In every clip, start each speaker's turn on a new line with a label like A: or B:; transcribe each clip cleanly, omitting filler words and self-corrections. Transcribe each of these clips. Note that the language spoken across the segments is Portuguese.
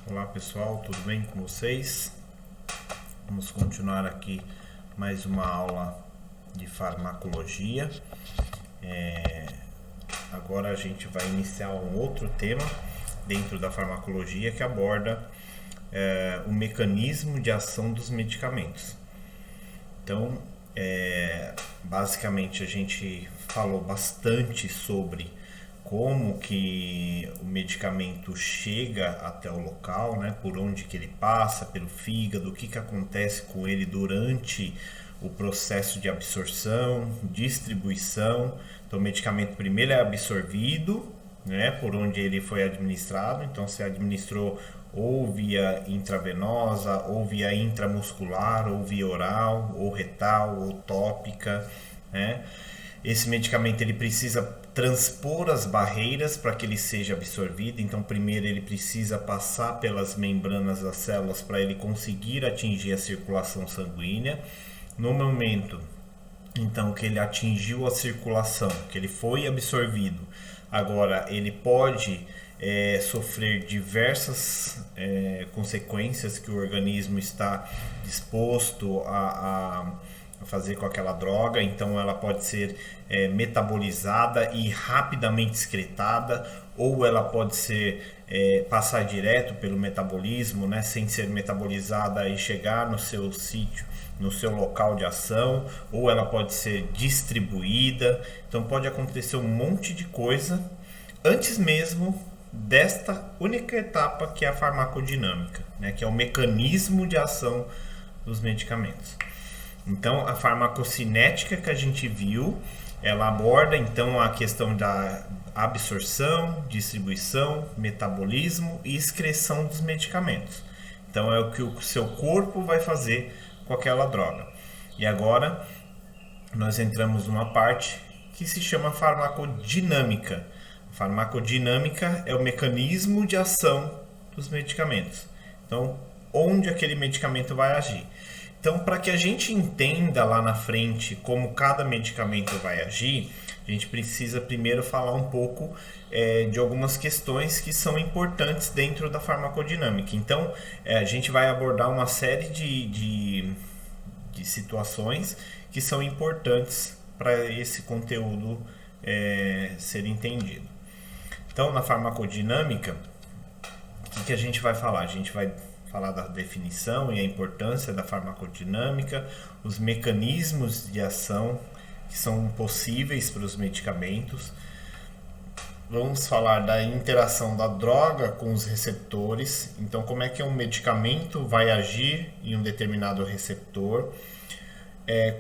A: Olá pessoal, tudo bem com vocês? Vamos continuar aqui mais uma aula de farmacologia. Agora a gente vai iniciar um outro tema dentro da farmacologia que aborda o mecanismo de ação dos medicamentos. Então, basicamente a gente falou bastante sobre como que o medicamento chega até o local, né? Por onde que ele passa, pelo fígado, o que que acontece com ele durante o processo de absorção, distribuição. Então o medicamento primeiro é absorvido, né? Por onde ele foi administrado. Então se administrou ou via intravenosa, ou via intramuscular, ou via oral, ou retal, ou tópica, né? Esse medicamento ele precisa transpor as barreiras para que ele seja absorvido. Então, primeiro ele precisa passar pelas membranas das células para ele conseguir atingir a circulação sanguínea. No momento, então, que ele atingiu a circulação, que ele foi absorvido, agora ele pode sofrer diversas consequências que o organismo está disposto a fazer com aquela droga. Então ela pode ser metabolizada e rapidamente excretada, ou ela pode ser passar direto pelo metabolismo, né, sem ser metabolizada e chegar no seu sítio, no seu local de ação, ou ela pode ser distribuída. Então pode acontecer um monte de coisa antes mesmo desta única etapa que é a farmacodinâmica, né, que é o mecanismo de ação dos medicamentos. Então, a farmacocinética que a gente viu, ela aborda então a questão da absorção, distribuição, metabolismo e excreção dos medicamentos. Então, é o que o seu corpo vai fazer com aquela droga. E agora, nós entramos numa parte que se chama farmacodinâmica. A farmacodinâmica é o mecanismo de ação dos medicamentos. Então, onde aquele medicamento vai agir. Então, para que a gente entenda lá na frente como cada medicamento vai agir, a gente precisa primeiro falar um pouco de algumas questões que são importantes dentro da farmacodinâmica. Então, a gente vai abordar uma série de situações que são importantes para esse conteúdo ser entendido. Então, na farmacodinâmica, o que a gente vai falar? A gente vai falar da definição e a importância da farmacodinâmica, os mecanismos de ação que são possíveis para os medicamentos. Vamos falar da interação da droga com os receptores. Então, como é que um medicamento vai agir em um determinado receptor?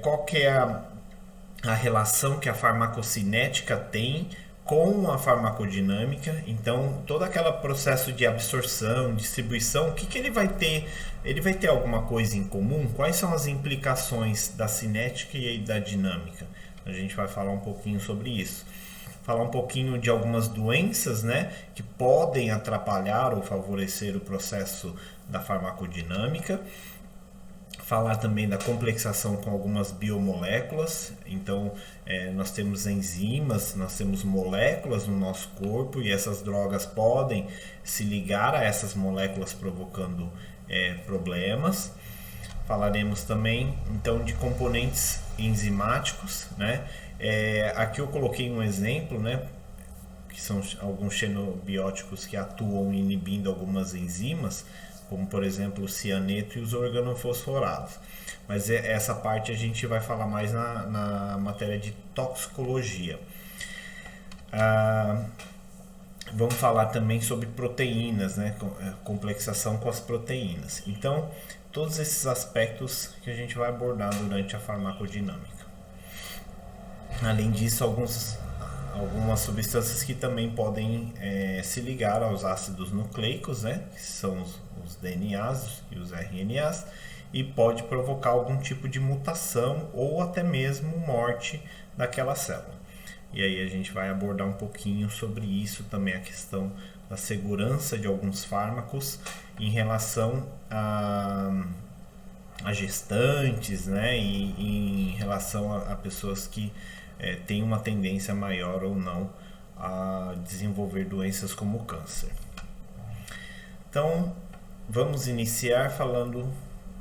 A: Qual que é a relação que a farmacocinética tem com a farmacodinâmica. Então, todo aquele processo de absorção, distribuição, o que ele vai ter? Ele vai ter alguma coisa em comum? Quais são as implicações da cinética e da dinâmica? A gente vai falar um pouquinho sobre isso. Falar um pouquinho de algumas doenças, né, que podem atrapalhar ou favorecer o processo da farmacodinâmica. Falar também da complexação com algumas biomoléculas. Então, nós temos enzimas, nós temos moléculas no nosso corpo e essas drogas podem se ligar a essas moléculas provocando problemas. Falaremos também, então, de componentes enzimáticos, né? Aqui eu coloquei um exemplo, né, que são alguns xenobióticos que atuam inibindo algumas enzimas, como por exemplo o cianeto e os organofosforados. Mas essa parte a gente vai falar mais na matéria de toxicologia. Vamos falar também sobre proteínas, né? Complexação com as proteínas. Então, todos esses aspectos que a gente vai abordar durante a farmacodinâmica. Além disso, algumas substâncias que também podem se ligar aos ácidos nucleicos, né, que são os DNAs e os RNAs, e pode provocar algum tipo de mutação ou até mesmo morte daquela célula. E aí a gente vai abordar um pouquinho sobre isso também, a questão da segurança de alguns fármacos em relação a gestantes, né, e em relação a pessoas que têm uma tendência maior ou não a desenvolver doenças como o câncer. Então, vamos iniciar falando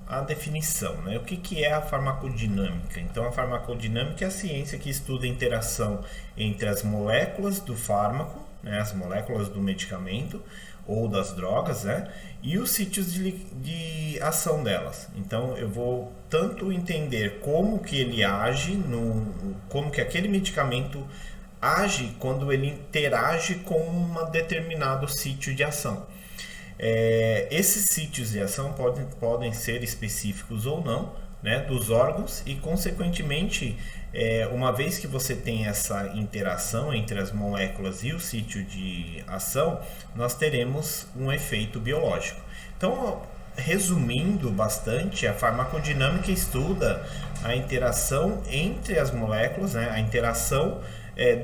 A: a definição, né? O que é a farmacodinâmica? Então, a farmacodinâmica é a ciência que estuda a interação entre as moléculas do fármaco, né? As moléculas do medicamento ou das drogas, né? E os sítios de ação delas. Então, eu vou tanto entender como que ele age, como que aquele medicamento age quando ele interage com um determinado sítio de ação. Esses sítios de ação podem ser específicos ou não, né, dos órgãos e, consequentemente, uma vez que você tem essa interação entre as moléculas e o sítio de ação, nós teremos um efeito biológico. Então, resumindo bastante, a farmacodinâmica estuda a interação entre as moléculas, né, a interação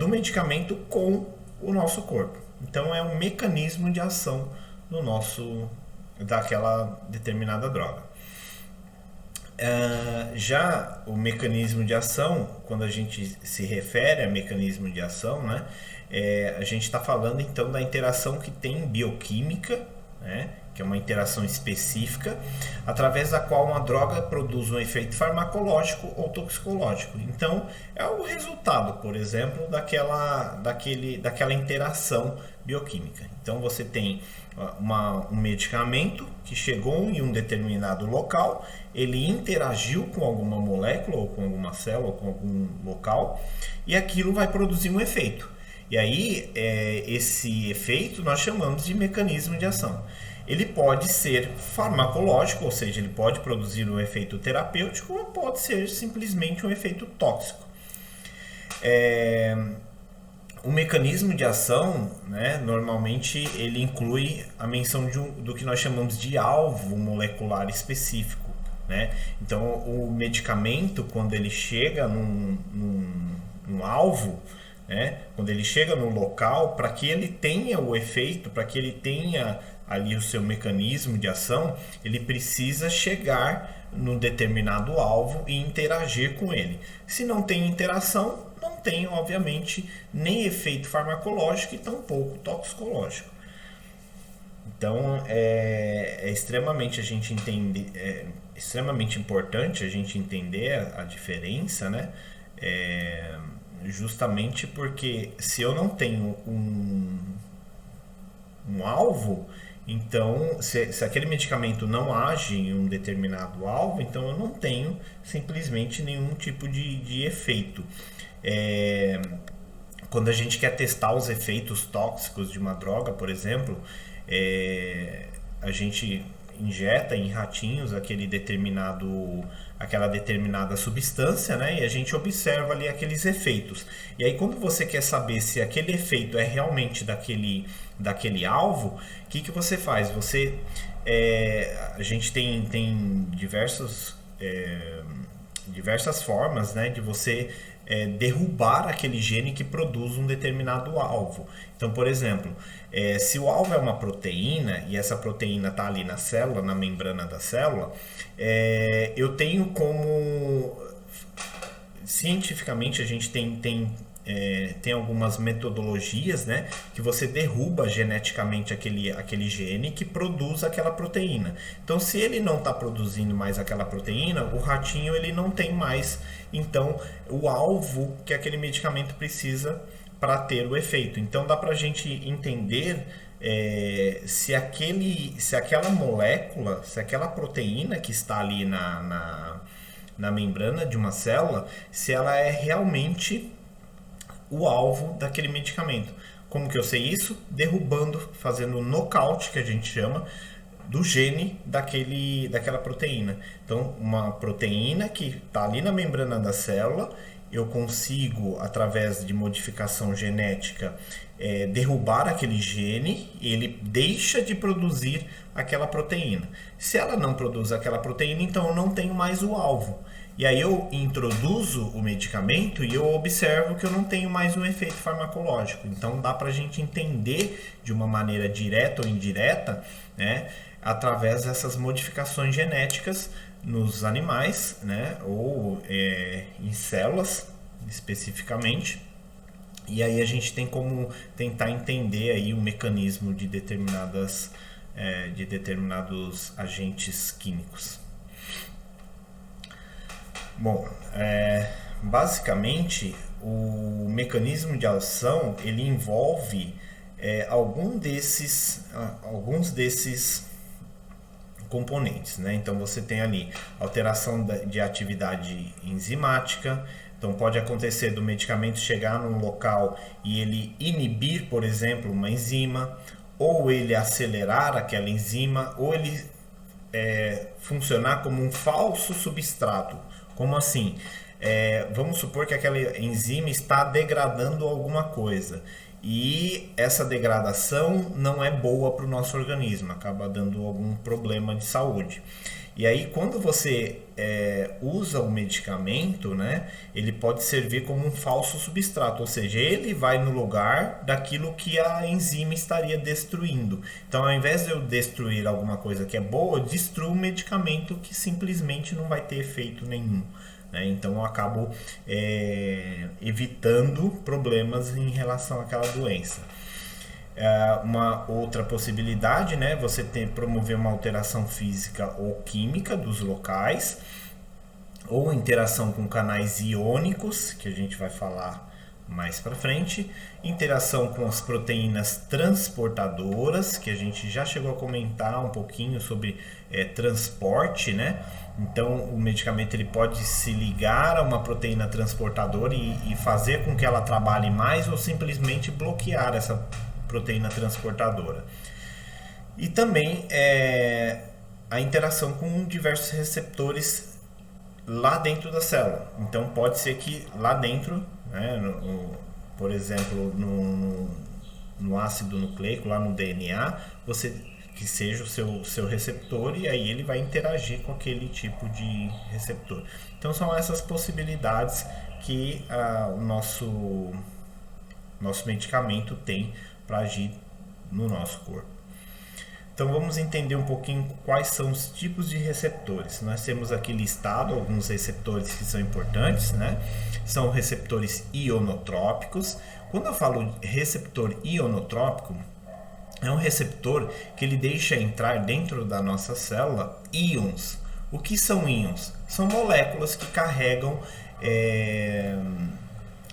A: do medicamento com o nosso corpo. Então, é um mecanismo de ação daquela determinada droga. Já o mecanismo de ação, quando a gente se refere a mecanismo de ação, né, a gente está falando então da interação que tem bioquímica, né, que é uma interação específica, através da qual uma droga produz um efeito farmacológico ou toxicológico. Então, é o resultado, por exemplo, daquela interação bioquímica. Então, você tem um medicamento que chegou em um determinado local, ele interagiu com alguma molécula, ou com alguma célula, ou com algum local, e aquilo vai produzir um efeito. E aí, esse efeito nós chamamos de mecanismo de ação. Ele pode ser farmacológico, ou seja, ele pode produzir um efeito terapêutico, ou pode ser simplesmente um efeito tóxico. O mecanismo de ação, né, normalmente ele inclui a menção do que nós chamamos de alvo molecular específico, né? Então, o medicamento, quando ele chega num alvo, né, quando ele chega no local, para que ele tenha o efeito, para que ele tenha ali o seu mecanismo de ação, ele precisa chegar num determinado alvo e interagir com ele. Se não tem interação, não tem, obviamente, nem efeito farmacológico e tampouco toxicológico. Então, é extremamente importante a gente entender a diferença, né? Justamente porque se eu não tenho um alvo, então, se aquele medicamento não age em um determinado alvo, então eu não tenho simplesmente nenhum tipo de efeito. Quando a gente quer testar os efeitos tóxicos de uma droga, por exemplo, a gente injeta em ratinhos aquela determinada substância, né? E a gente observa ali aqueles efeitos. E aí, quando você quer saber se aquele efeito é realmente daquele alvo, o que você faz? A gente tem diversas formas, né, de você derrubar aquele gene que produz um determinado alvo. Então, por exemplo, se o alvo é uma proteína e essa proteína está ali na célula, na membrana da célula, eu tenho como... Cientificamente, a gente tem algumas metodologias, né, que você derruba geneticamente aquele gene que produz aquela proteína. Então, se ele não está produzindo mais aquela proteína, o ratinho ele não tem mais, então, o alvo que aquele medicamento precisa para ter o efeito. Então, dá para a gente entender se aquela molécula, se aquela proteína que está ali na membrana de uma célula, se ela é realmente o alvo daquele medicamento. Como que eu sei isso? Derrubando, fazendo o nocaute, que a gente chama, do gene daquela proteína. Então, uma proteína que está ali na membrana da célula, eu consigo, através de modificação genética, derrubar aquele gene, e ele deixa de produzir aquela proteína. Se ela não produz aquela proteína, então eu não tenho mais o alvo. E aí eu introduzo o medicamento e eu observo que eu não tenho mais um efeito farmacológico. Então dá para a gente entender de uma maneira direta ou indireta, né, através dessas modificações genéticas nos animais, né, ou em células especificamente. E aí a gente tem como tentar entender aí o mecanismo de determinadas de determinados agentes químicos. Bom, basicamente o mecanismo de ação ele envolve alguns desses componentes, né? Então você tem ali alteração de atividade enzimática. Então pode acontecer do medicamento chegar num local e ele inibir, por exemplo, uma enzima, ou ele acelerar aquela enzima, ou ele funcionar como um falso substrato. Como assim? Vamos supor que aquela enzima está degradando alguma coisa e essa degradação não é boa para o nosso organismo, acaba dando algum problema de saúde. E aí quando você usa o medicamento, né, ele pode servir como um falso substrato, ou seja, ele vai no lugar daquilo que a enzima estaria destruindo. Então ao invés de eu destruir alguma coisa que é boa, eu destruo o medicamento que simplesmente não vai ter efeito nenhum. Então eu acabo evitando problemas em relação àquela doença. Uma outra possibilidade, né, você promover uma alteração física ou química dos locais, ou interação com canais iônicos, que a gente vai falar mais para frente, interação com as proteínas transportadoras, que a gente já chegou a comentar um pouquinho sobre transporte, né? Então o medicamento ele pode se ligar a uma proteína transportadora e fazer com que ela trabalhe mais, ou simplesmente bloquear essa proteína transportadora. E também a interação com diversos receptores lá dentro da célula. Então pode ser que lá dentro, né, por exemplo, no ácido nucleico, lá no DNA, que seja o seu receptor, e aí ele vai interagir com aquele tipo de receptor. Então são essas possibilidades que o nosso medicamento tem para agir no nosso corpo. Então vamos entender um pouquinho quais são os tipos de receptores. Nós temos aqui listado alguns receptores que são importantes, né? São receptores ionotrópicos. Quando eu falo receptor ionotrópico, é um receptor que ele deixa entrar dentro da nossa célula íons. O que são íons? São moléculas que carregam,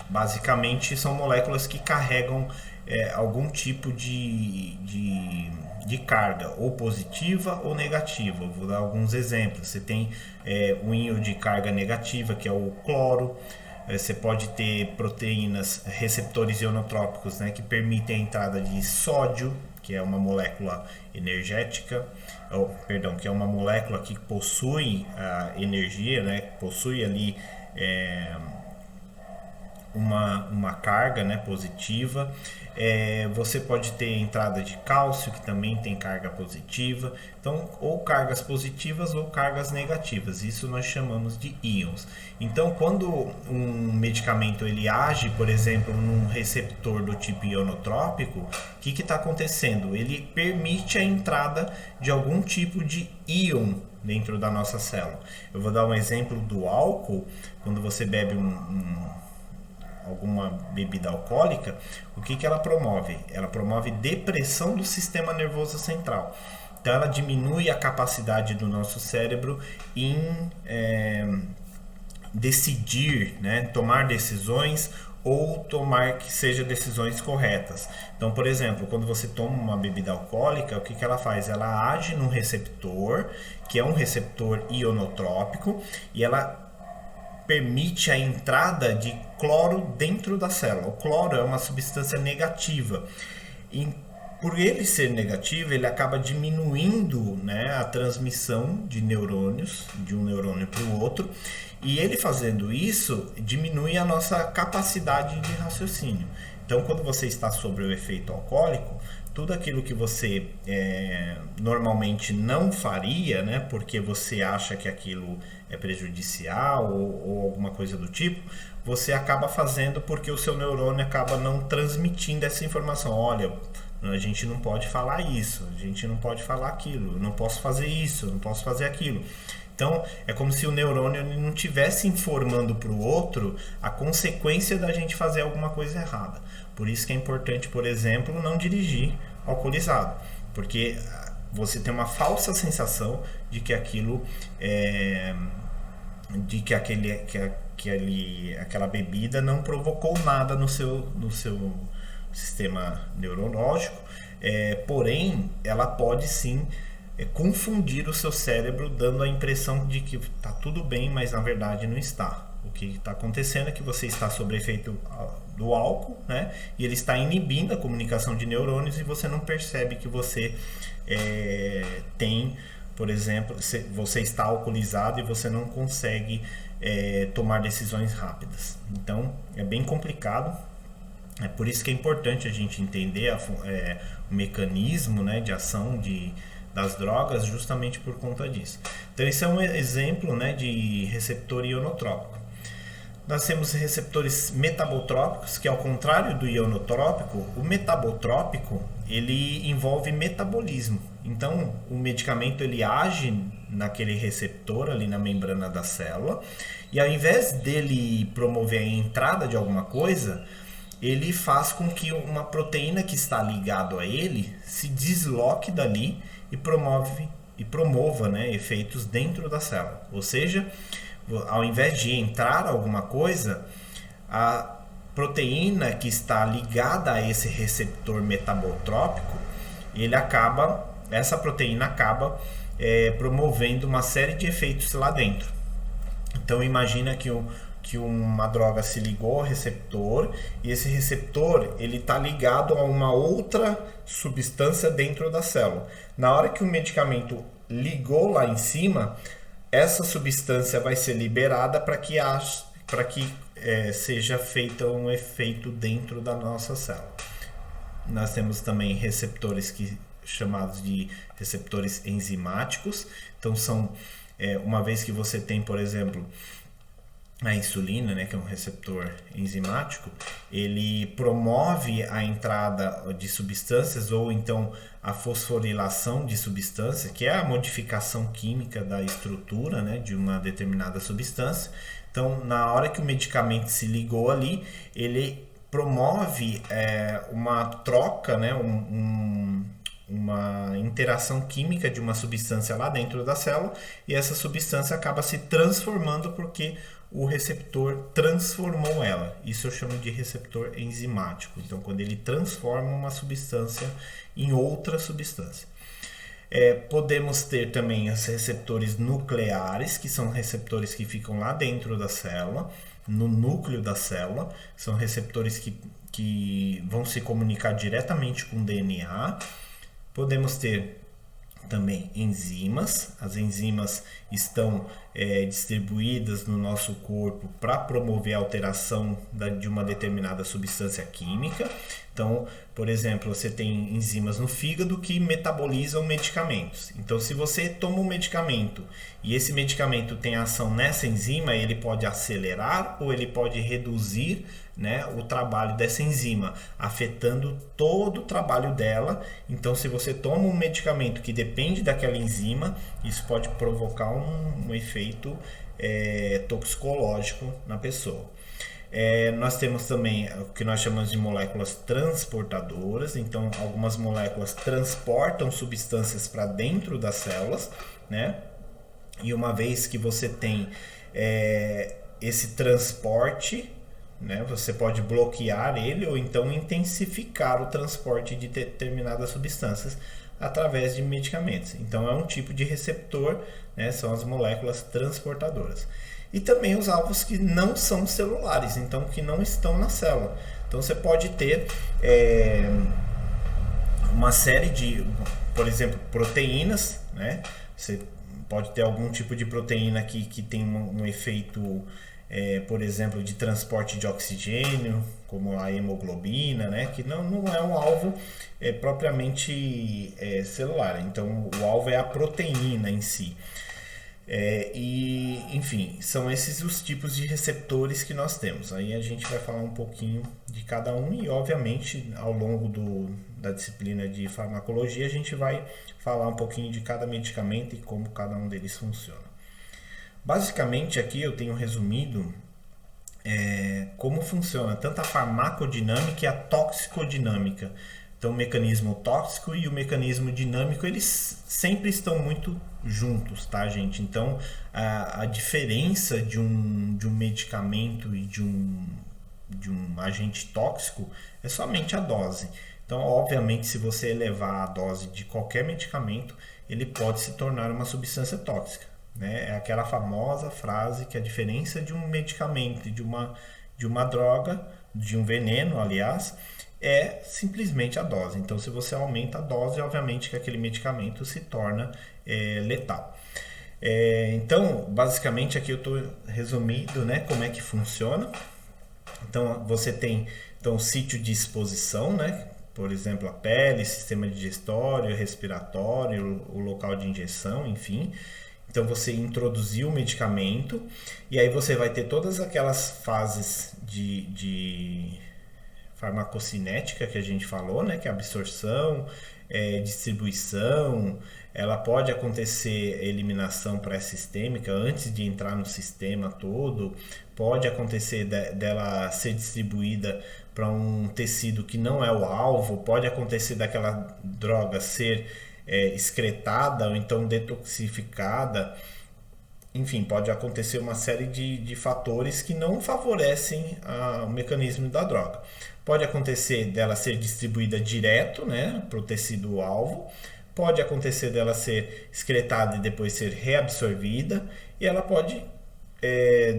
A: basicamente são moléculas que carregam algum tipo de carga, ou positiva ou negativa. Eu vou dar alguns exemplos. Você tem um íon de carga negativa, que é o cloro. Você pode ter proteínas, receptores ionotrópicos, né, que permitem a entrada de sódio, que é uma molécula energética, que é uma molécula que possui energia, né, possui ali uma carga, né, positiva. Você pode ter entrada de cálcio, que também tem carga positiva. Então, ou cargas positivas ou cargas negativas. Isso nós chamamos de íons. Então, quando um medicamento ele age, por exemplo, num receptor do tipo ionotrópico, o que está acontecendo? Ele permite a entrada de algum tipo de íon dentro da nossa célula. Eu vou dar um exemplo do álcool. Quando você bebe alguma bebida alcoólica, o que ela promove? Ela promove depressão do sistema nervoso central. Então ela diminui a capacidade do nosso cérebro em decidir, né, tomar decisões, ou tomar que sejam decisões corretas. Então, por exemplo, quando você toma uma bebida alcoólica, o que ela faz? Ela age num receptor, que é um receptor ionotrópico, e ela permite a entrada de cloro dentro da célula. O cloro é uma substância negativa. E por ele ser negativo, ele acaba diminuindo, né, a transmissão de neurônios, de um neurônio para o outro. E ele fazendo isso, diminui a nossa capacidade de raciocínio. Então, quando você está sob o efeito alcoólico, tudo aquilo que você normalmente não faria, né, porque você acha que aquilo é prejudicial ou alguma coisa do tipo, você acaba fazendo porque o seu neurônio acaba não transmitindo essa informação. Olha, a gente não pode falar isso, a gente não pode falar aquilo, eu não posso fazer isso, eu não posso fazer aquilo. Então, é como se o neurônio não estivesse informando para o outro a consequência da gente fazer alguma coisa errada. Por isso que é importante, por exemplo, não dirigir alcoolizado. Porque você tem uma falsa sensação de que aquilo de que aquela bebida não provocou nada no seu sistema neurológico, porém ela pode sim confundir o seu cérebro, dando a impressão de que está tudo bem, mas na verdade não está. O que está acontecendo é que você está sob efeito do álcool, né? E ele está inibindo a comunicação de neurônios e você não percebe que você tem, por exemplo, você está alcoolizado e você não consegue tomar decisões rápidas. Então é bem complicado. É por isso que é importante a gente entender o mecanismo, né, de ação das drogas, justamente por conta disso. Então esse é um exemplo, né, de receptor ionotrópico. Nós temos receptores metabotrópicos, que ao contrário do ionotrópico, o metabotrópico ele envolve metabolismo. Então o medicamento ele age naquele receptor ali na membrana da célula e ao invés dele promover a entrada de alguma coisa, ele faz com que uma proteína que está ligado a ele se desloque dali e promova, né, efeitos dentro da célula. Ou seja, ao invés de entrar alguma coisa, a proteína que está ligada a esse receptor metabotrópico, essa proteína acaba promovendo uma série de efeitos lá dentro. Então imagina que uma droga se ligou ao receptor e esse receptor ele está ligado a uma outra substância dentro da célula. Na hora que o medicamento ligou lá em cima, essa substância vai ser liberada para que seja feito um efeito dentro da nossa célula. Nós temos também receptores chamados de receptores enzimáticos. Então uma vez que você tem, por exemplo, a insulina, né, que é um receptor enzimático, ele promove a entrada de substâncias ou então a fosforilação de substâncias, que é a modificação química da estrutura, né, de uma determinada substância. Então, na hora que o medicamento se ligou ali, ele promove uma troca, né, uma interação química de uma substância lá dentro da célula e essa substância acaba se transformando porque o receptor transformou ela. Isso eu chamo de receptor enzimático. Então, quando ele transforma uma substância em outra substância. Podemos ter também os receptores nucleares, que são receptores que ficam lá dentro da célula, no núcleo da célula. São receptores que vão se comunicar diretamente com o DNA. Podemos ter também enzimas. As enzimas estão distribuídas no nosso corpo para promover a alteração de uma determinada substância química. Então, por exemplo, você tem enzimas no fígado que metabolizam medicamentos. Então, se você toma um medicamento e esse medicamento tem ação nessa enzima, ele pode acelerar ou ele pode reduzir, né, o trabalho dessa enzima, afetando todo o trabalho dela. Então, se você toma um medicamento que depende daquela enzima, isso pode provocar um efeito toxicológico na pessoa. Nós temos também o que nós chamamos de moléculas transportadoras. Então, algumas moléculas transportam substâncias para dentro das células, né? E uma vez que você tem esse transporte, né, você pode bloquear ele ou então intensificar o transporte de determinadas substâncias através de medicamentos. Então é um tipo de receptor, né, são as moléculas transportadoras. E também os alvos que não são celulares, então que não estão na célula. Então você pode ter uma série de, por exemplo, proteínas, né? Você pode ter algum tipo de proteína que tem um efeito, por exemplo, de transporte de oxigênio, como a hemoglobina, né? Que não é um alvo propriamente celular. Então o alvo é a proteína em si. E, enfim, são esses os tipos de receptores que nós temos. Aí a gente vai falar um pouquinho de cada um e, obviamente, ao longo da disciplina de farmacologia, a gente vai falar um pouquinho de cada medicamento e como cada um deles funciona. Basicamente, aqui eu tenho resumido como funciona tanto a farmacodinâmica e a toxicodinâmica Então, o mecanismo tóxico e o mecanismo dinâmico, eles sempre estão muito juntos, tá, gente? Então, a diferença de um medicamento e de um agente tóxico é somente a dose. Então, obviamente, se você elevar a dose de qualquer medicamento, ele pode se tornar uma substância tóxica, né? É aquela famosa frase que a diferença de um medicamento e de uma droga, de um veneno, aliás, é simplesmente a dose. Então, se você aumenta a dose, obviamente que aquele medicamento se torna letal. Então, basicamente, aqui eu estou resumindo, né, como é que funciona. Então, você tem o sítio de exposição, né? Por exemplo, a pele, sistema digestório, respiratório, o local de injeção, enfim. Então, você introduziu o medicamento e aí você vai ter todas aquelas fases de farmacocinética que a gente falou, né? Que é a absorção, distribuição, ela pode acontecer eliminação pré-sistêmica antes de entrar no sistema todo, pode acontecer dela ser distribuída para um tecido que não é o alvo, pode acontecer daquela droga ser excretada ou então detoxificada. Enfim, pode acontecer uma série de fatores que não favorecem o mecanismo da droga. Pode acontecer dela ser distribuída direto, né, para o tecido alvo. Pode acontecer dela ser excretada e depois ser reabsorvida. E ela pode,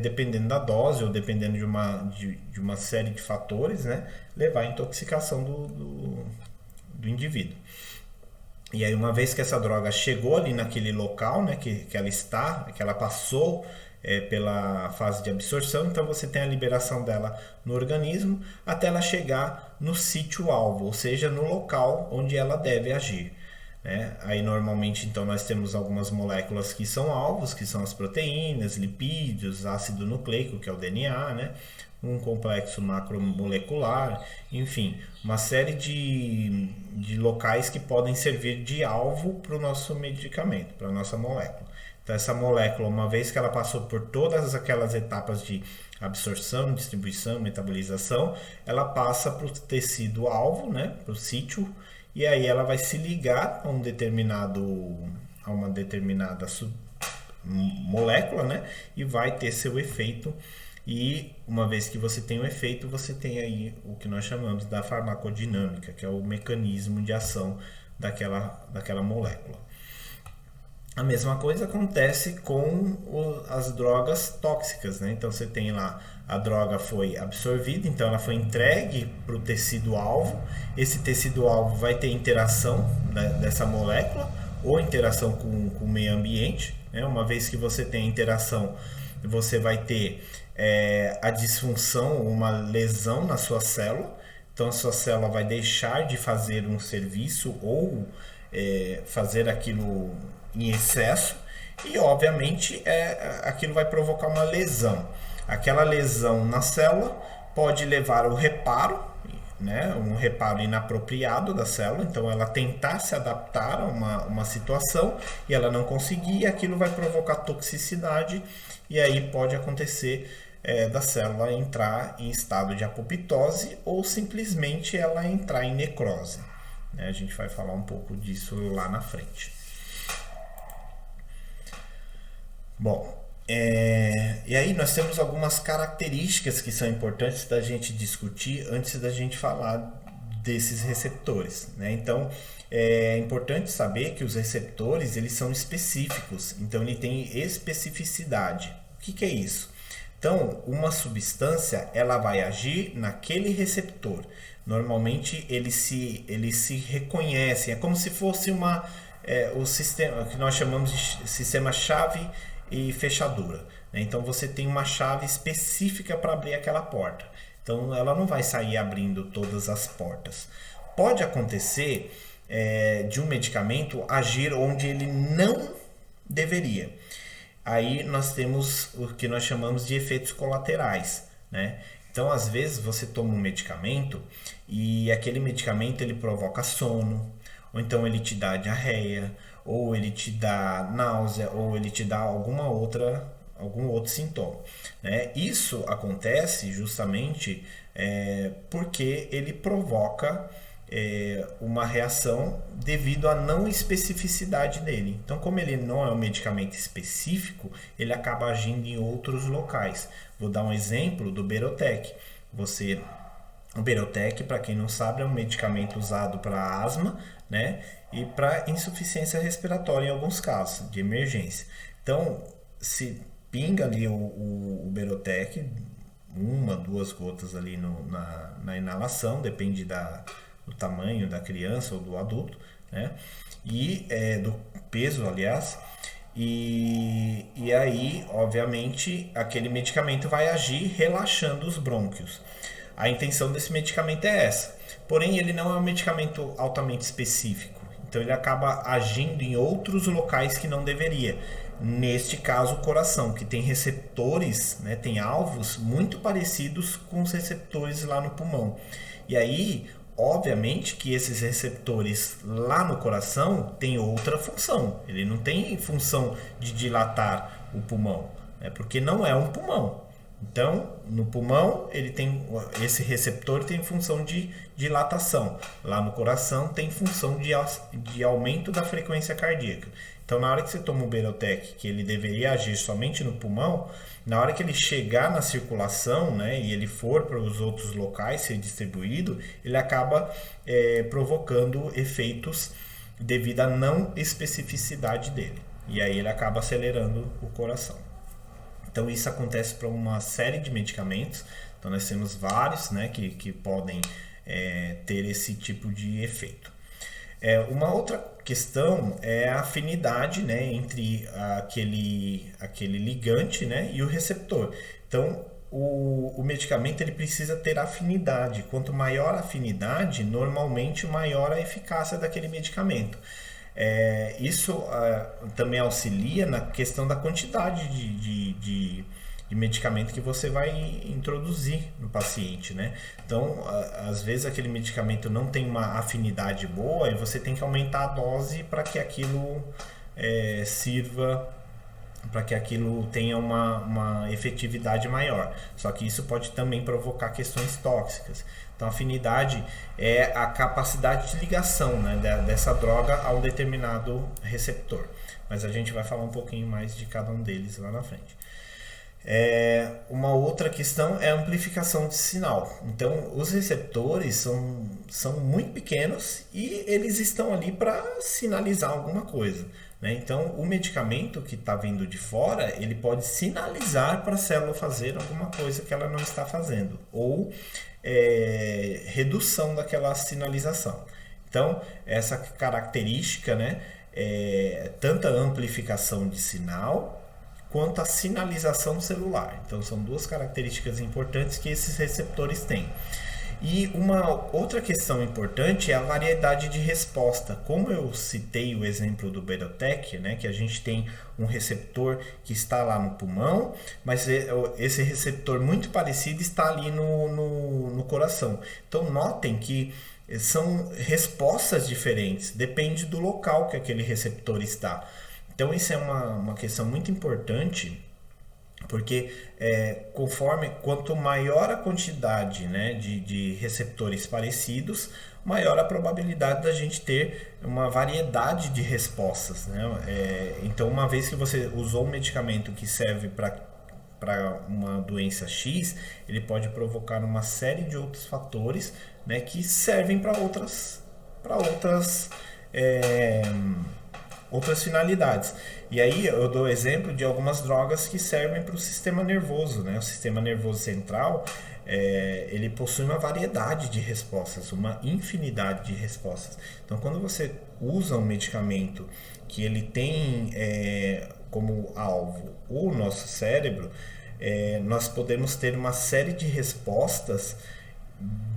A: dependendo da dose ou dependendo de uma série de fatores, né, levar à intoxicação do indivíduo. E aí, uma vez que essa droga chegou ali naquele local, né, que ela passou pela fase de absorção, então você tem a liberação dela no organismo até ela chegar no sítio alvo, ou seja, no local onde ela deve agir, né? Aí normalmente então nós temos algumas moléculas que são alvos, que são as proteínas, lipídios, ácido nucleico, que é o DNA, né? Um complexo macromolecular, enfim, uma série de locais que podem servir de alvo para o nosso medicamento, para a nossa molécula. Então, essa molécula, uma vez que ela passou por todas aquelas etapas de absorção, distribuição, metabolização, ela passa para o tecido alvo, né, para o sítio, e aí ela vai se ligar a uma determinada molécula, né, e vai ter seu efeito. E uma vez que você tem o efeito, você tem aí o que nós chamamos da farmacodinâmica, que é o mecanismo de ação daquela molécula. A mesma coisa acontece com as drogas tóxicas, né? Então você tem lá, a droga foi absorvida, então ela foi entregue para o tecido-alvo. Esse tecido-alvo vai ter interação, né, dessa molécula ou interação com o meio ambiente, né? Uma vez que você tem interação, você vai ter a disfunção, uma lesão na sua célula. Então a sua célula vai deixar de fazer um serviço ou fazer aquilo em excesso e obviamente aquilo vai provocar uma lesão. Aquela lesão na célula pode levar ao reparo, né, um reparo inapropriado da célula, então ela tentar se adaptar a uma situação e ela não conseguir, aquilo vai provocar toxicidade e aí pode acontecer da célula entrar em estado de apoptose ou simplesmente ela entrar em necrose, né? A gente vai falar um pouco disso lá na frente. Bom, e aí nós temos algumas características que são importantes da gente discutir antes da gente falar desses receptores, né? Então, é importante saber que os receptores, eles são específicos, então ele tem especificidade. O que é isso? Então, uma substância, ela vai agir naquele receptor. Normalmente, eles se reconhecem, é como se fosse o sistema que nós chamamos de sistema chave e fechadura, né? Então você tem uma chave específica para abrir aquela porta. Então ela não vai sair abrindo todas as portas. Pode acontecer de um medicamento agir onde ele não deveria. Aí nós temos o que nós chamamos de efeitos colaterais, né? Então às vezes você toma um medicamento e aquele medicamento ele provoca sono, ou então ele te dá diarreia, ou ele te dá náusea, ou ele te dá algum outro sintoma, né? Isso acontece justamente porque ele provoca uma reação devido à não especificidade dele. Então, como ele não é um medicamento específico, ele acaba agindo em outros locais. Vou dar um exemplo do Berotec. O Berotec, para quem não sabe, é um medicamento usado para asma, né, e para insuficiência respiratória em alguns casos de emergência. Então, se pinga ali o Berotec, 1, 2 gotas ali na inalação, depende do tamanho da criança ou do adulto, né? E do peso, aliás. E aí, obviamente, aquele medicamento vai agir relaxando os brônquios. A intenção desse medicamento é essa. Porém, ele não é um medicamento altamente específico. Então, ele acaba agindo em outros locais que não deveria. Neste caso, o coração, que tem receptores, né, tem alvos muito parecidos com os receptores lá no pulmão. E aí, obviamente que esses receptores lá no coração têm outra função. Ele não tem função de dilatar o pulmão, né, porque não é um pulmão. Então, no pulmão, esse receptor tem função de dilatação. Lá no coração tem função de aumento da frequência cardíaca. Então, na hora que você toma o Berotec, que ele deveria agir somente no pulmão, na hora que ele chegar na circulação, né, e ele for para os outros locais ser distribuído, ele acaba provocando efeitos devido à não especificidade dele. E aí ele acaba acelerando o coração. Então, isso acontece para uma série de medicamentos. Então, nós temos vários, né, que podem ter esse tipo de efeito. Uma outra questão é a afinidade, né, entre aquele ligante, né, e o receptor. Então, o medicamento ele precisa ter afinidade. Quanto maior a afinidade, normalmente maior a eficácia daquele medicamento. Isso também auxilia na questão da quantidade de medicamento que você vai introduzir no paciente, né? Então, às vezes aquele medicamento não tem uma afinidade boa e você tem que aumentar a dose para que aquilo sirva, para que aquilo tenha uma efetividade maior. Só que isso pode também provocar questões tóxicas. Então, a afinidade é a capacidade de ligação, né, dessa droga a um determinado receptor. Mas a gente vai falar um pouquinho mais de cada um deles lá na frente. Uma outra questão é a amplificação de sinal. Então, os receptores são muito pequenos e eles estão ali para sinalizar alguma coisa, né? Então, o medicamento que está vindo de fora, ele pode sinalizar para a célula fazer alguma coisa que ela não está fazendo, ou redução daquela sinalização. Então, essa característica, né, tanto a amplificação de sinal quanto a sinalização celular. Então, são duas características importantes que esses receptores têm. E uma outra questão importante é a variedade de resposta. Como eu citei o exemplo do Berotec, né, que a gente tem um receptor que está lá no pulmão, mas esse receptor muito parecido está ali no coração. Então, notem que são respostas diferentes, depende do local que aquele receptor está. Então, isso é uma questão muito importante, porque quanto maior a quantidade, né, de receptores parecidos, maior a probabilidade da gente ter uma variedade de respostas, né? Então, uma vez que você usou um medicamento que serve para uma doença X, ele pode provocar uma série de outros fatores, né, que servem para outras finalidades. E aí eu dou exemplo de algumas drogas que servem para o sistema nervoso, né? O sistema nervoso central, ele possui uma variedade de respostas, uma infinidade de respostas. Então, quando você usa um medicamento que ele tem como alvo o nosso cérebro, nós podemos ter uma série de respostas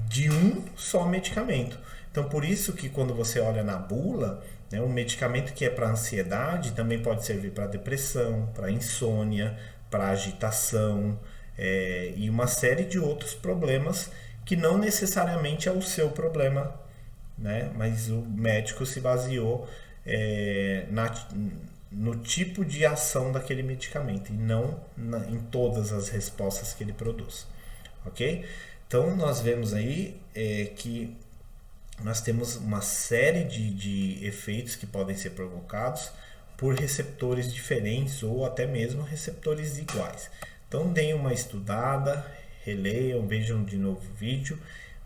A: de um só medicamento. Então, por isso que quando você olha na bula, um medicamento que é para ansiedade também pode servir para depressão, para insônia, para agitação, e uma série de outros problemas que não necessariamente é o seu problema, né? Mas o médico se baseou no tipo de ação daquele medicamento e não em todas as respostas que ele produz, ok? Então nós vemos aí que nós temos uma série de efeitos que podem ser provocados por receptores diferentes ou até mesmo receptores iguais. Então deem uma estudada, releiam, vejam de novo o vídeo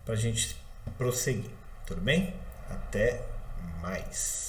A: para a gente prosseguir, tudo bem? Até mais!